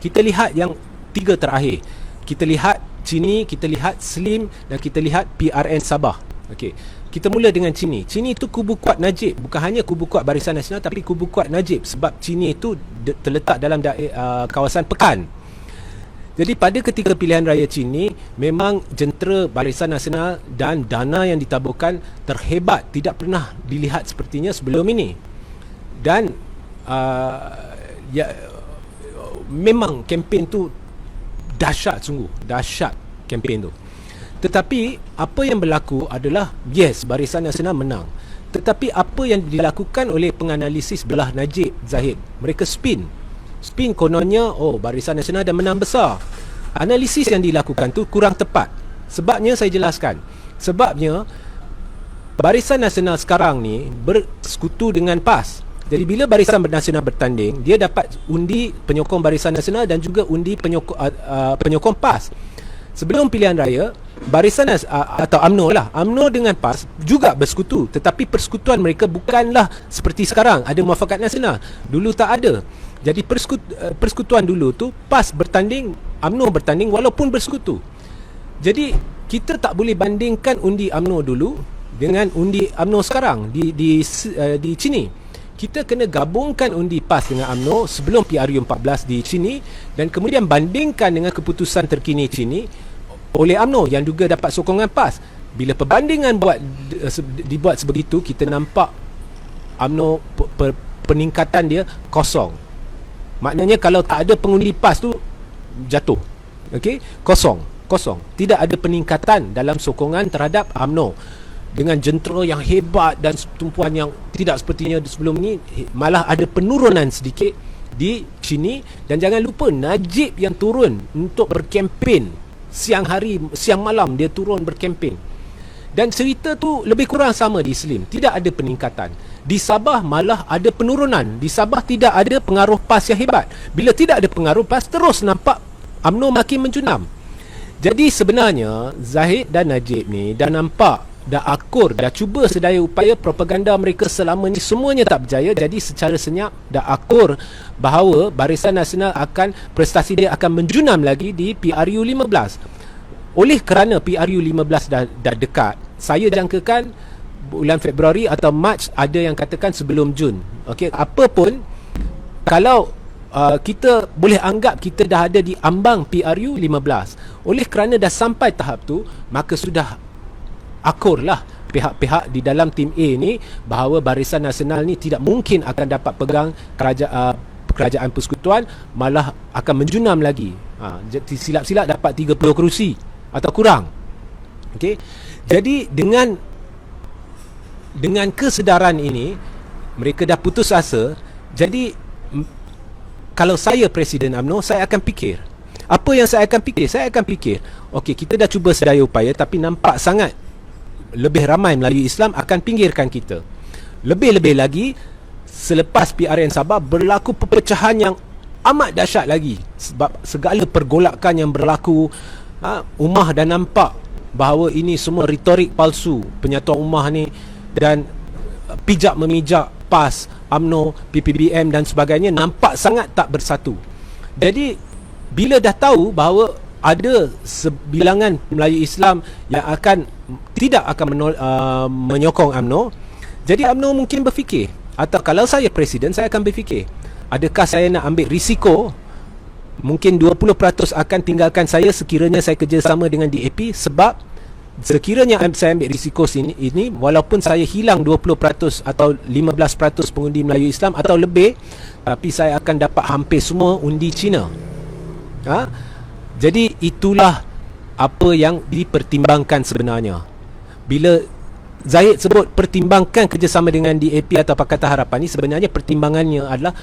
Kita lihat yang 3 terakhir. Kita lihat Chini, kita lihat Slim dan kita lihat PRN Sabah. Okey. Kita mula dengan Chini. Chini itu kubu kuat Najib, bukan hanya kubu kuat Barisan Nasional tapi kubu kuat Najib, sebab Chini itu terletak dalam kawasan Pekan. Jadi pada ketika pilihan raya Chini, memang jentera Barisan Nasional dan dana yang ditaburkan terhebat, tidak pernah dilihat sepertinya sebelum ini. Dan memang kempen tu dahsyat, sungguh dahsyat kempen tu. Tetapi apa yang berlaku adalah, yes, Barisan Nasional menang, tetapi apa yang dilakukan oleh penganalisis belah Najib Zahid, mereka spin kononnya, Barisan Nasional dah menang besar. Analisis yang dilakukan tu kurang tepat. Sebabnya saya jelaskan. Sebabnya Barisan Nasional sekarang ni bersekutu dengan PAS. Jadi bila Barisan Nasional bertanding, dia dapat undi penyokong Barisan Nasional dan juga undi penyokong PAS. Sebelum pilihan raya, Barisan atau UMNO dengan PAS juga bersekutu, tetapi persekutuan mereka bukanlah seperti sekarang ada Muafakat Nasional. Dulu tak ada. Jadi persekutuan dulu tu PAS bertanding, UMNO bertanding walaupun bersekutu. Jadi kita tak boleh bandingkan undi UMNO dulu dengan undi UMNO sekarang di Chini. Kita kena gabungkan undi PAS dengan UMNO sebelum PRU 14 di Chini, dan kemudian bandingkan dengan keputusan terkini Chini oleh UMNO yang juga dapat sokongan PAS. Bila perbandingan dibuat sebegitu, kita nampak UMNO peningkatan dia kosong. Maknanya kalau tak ada pengundi PAS tu, jatuh. Okey, kosong. Tidak ada peningkatan dalam sokongan terhadap UMNO. Dengan jentera yang hebat dan tumpuan yang tidak sepertinya sebelum ini, malah ada penurunan sedikit di Chini. Dan jangan lupa Najib yang turun untuk berkempen siang malam, dia turun berkempen. Dan cerita tu lebih kurang sama di Slim, tidak ada peningkatan. Di Sabah malah ada penurunan. Di Sabah tidak ada pengaruh PAS yang hebat. Bila tidak ada pengaruh PAS, terus nampak UMNO makin menjunam. Jadi sebenarnya Zahid dan Najib ni dah nampak, dah akur, dah cuba sedaya upaya. Propaganda mereka selama ni semuanya tak berjaya. Jadi secara senyap dah akur bahawa Barisan Nasional prestasi dia akan menjunam lagi di PRU 15. Oleh kerana PRU 15 dah dekat, saya jangkakan bulan Februari atau Mac, ada yang katakan sebelum Jun. Okey, apa pun, kalau kita boleh anggap kita dah ada di ambang PRU 15. Oleh kerana dah sampai tahap tu, maka sudah akurlah pihak-pihak di dalam tim A ni bahawa Barisan Nasional ni tidak mungkin akan dapat pegang kerajaan persekutuan, malah akan menjunam lagi. Silap-silap dapat 30 kerusi atau kurang. Okey. Jadi dengan kesedaran ini, mereka dah putus asa. Jadi kalau saya Presiden UMNO, saya akan fikir. Apa yang saya akan fikir? Saya akan fikir, okey, kita dah cuba sedaya upaya, tapi nampak sangat lebih ramai Melayu Islam akan pinggirkan kita. Lebih-lebih lagi selepas PRN Sabah berlaku perpecahan yang amat dahsyat lagi, sebab segala pergolakan yang berlaku. Ummah dah nampak bahawa ini semua retorik palsu penyatuan ummah ni, dan pijak memijak PAS, UMNO, PPBM dan sebagainya nampak sangat tak bersatu. Jadi bila dah tahu bahawa ada sebilangan Melayu Islam yang tidak akan menyokong UMNO, jadi UMNO mungkin berfikir, atau kalau saya Presiden, saya akan berfikir, adakah saya nak ambil risiko mungkin 20% akan tinggalkan saya sekiranya saya kerjasama dengan DAP, sebab sekiranya saya ambil risiko ini, walaupun saya hilang 20% atau 15% pengundi Melayu Islam atau lebih, tapi saya akan dapat hampir semua undi Cina. Jadi itulah apa yang dipertimbangkan sebenarnya. Bila Zahid sebut pertimbangkan kerjasama dengan DAP atau Pakatan Harapan ni, sebenarnya pertimbangannya adalah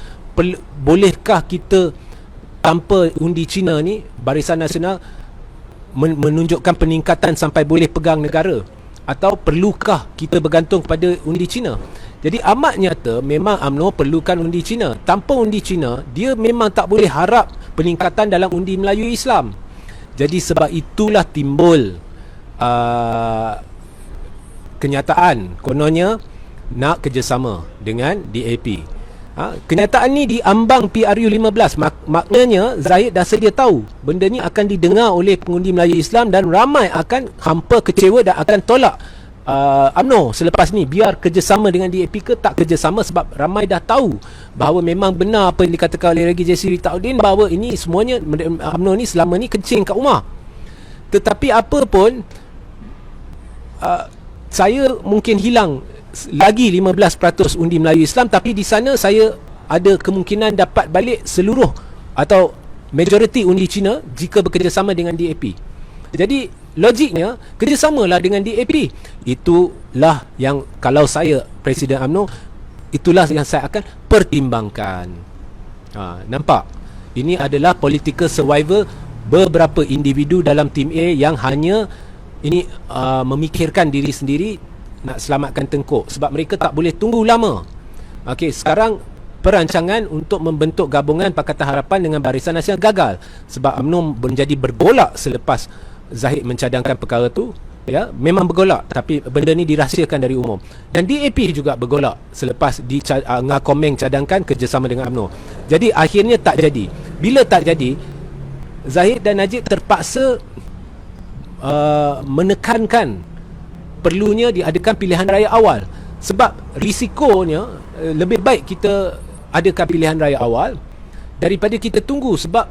bolehkah kita tanpa undi Cina ni, Barisan Nasional menunjukkan peningkatan sampai boleh pegang negara, atau perlukah kita bergantung kepada undi Cina? Jadi amat nyata memang UMNO perlukan undi Cina. Tanpa undi Cina, dia memang tak boleh harap peningkatan dalam undi Melayu Islam. Jadi sebab itulah timbul kenyataan kononnya nak kerjasama dengan DAP. Kenyataan ni diambang PRU15. Maknanya Zahid dah sedia tahu benda ni akan didengar oleh pengundi Melayu Islam dan ramai akan hampa kecewa dan akan tolak UMNO selepas ni, biar kerjasama dengan DAP ke tak kerjasama, sebab ramai dah tahu bahawa memang benar apa yang dikatakan oleh Regi J. Ritaudin bahawa ini semuanya UMNO ni selama ni kencing kat rumah. Tetapi apa pun saya mungkin hilang lagi 15% undi Melayu Islam, tapi di sana saya ada kemungkinan dapat balik seluruh atau majoriti undi Cina jika bekerjasama dengan DAP. Jadi logiknya kerjasamalah dengan DAP. Itulah yang kalau saya Presiden UMNO, itulah yang saya akan pertimbangkan. Nampak? Ini adalah political survival beberapa individu dalam tim A yang hanya ini memikirkan diri sendiri nak selamatkan Tengkuk, sebab mereka tak boleh tunggu lama. Okey, sekarang perancangan untuk membentuk gabungan Pakatan Harapan dengan Barisan Nasional gagal sebab UMNO menjadi bergolak selepas Zahid mencadangkan perkara tu. Ya, memang bergolak, tapi benda ni dirahsiakan dari umum. Dan DAP juga bergolak selepas Ngakomeng cadangkan kerjasama dengan UMNO. Jadi akhirnya tak jadi. Bila tak jadi, Zahid dan Najib terpaksa menekankan perlunya diadakan pilihan raya awal. Sebab risikonya lebih baik kita adakan pilihan raya awal daripada kita tunggu, sebab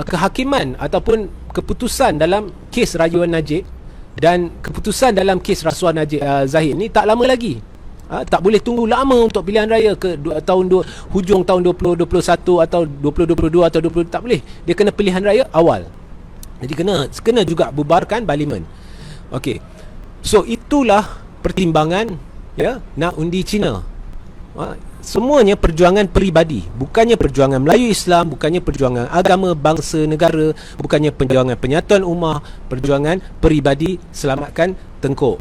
kehakiman ataupun keputusan dalam kes rayuan Najib dan keputusan dalam kes rasuah Najib Zahid ni tak lama lagi. Tak boleh tunggu lama untuk pilihan raya ke hujung tahun 2021 atau 2022 atau 20, tak boleh. Dia kena pilihan raya awal. Jadi kena juga bubarkan parlimen. Okey. So itulah pertimbangan ya nak undi Cina. Semuanya perjuangan peribadi, bukannya perjuangan Melayu Islam, bukannya perjuangan agama, bangsa, negara, bukannya perjuangan penyatuan ummah, perjuangan peribadi selamatkan Tengkuk.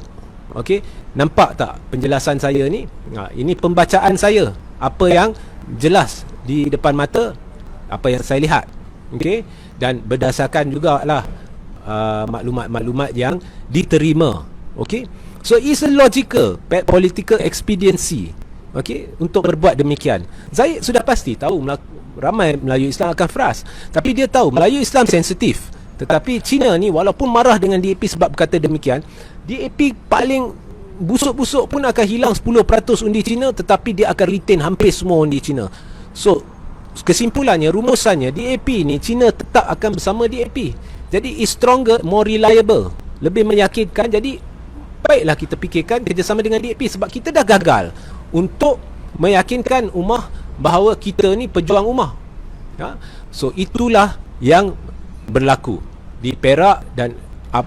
Okey, nampak tak penjelasan saya ni? Ini pembacaan saya, apa yang jelas di depan mata, apa yang saya lihat. Okey, dan berdasarkan jugalah maklumat-maklumat yang diterima. Okey, so it's a logical political expediency. Okey, untuk berbuat demikian. Zahid sudah pasti tahu ramai Melayu Islam akan frust, tapi dia tahu Melayu Islam sensitif. Tetapi Cina ni walaupun marah dengan DAP sebab berkata demikian, DAP paling busuk-busuk pun akan hilang 10% undi Cina, tetapi dia akan retain hampir semua undi Cina. So kesimpulannya, rumusannya, DAP ni Cina tetap akan bersama DAP. Jadi is stronger, more reliable, lebih meyakinkan. Jadi baiklah kita fikirkan kerjasama dengan DAP sebab kita dah gagal untuk meyakinkan ummah bahawa kita ni pejuang ummah. So itulah yang berlaku di Perak. Dan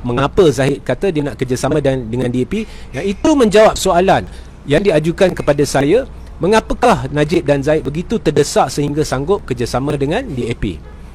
mengapa Zahid kata dia nak kerjasama dengan DAP, yang itu menjawab soalan yang diajukan kepada saya, mengapakah Najib dan Zahid begitu terdesak sehingga sanggup kerjasama dengan DAP.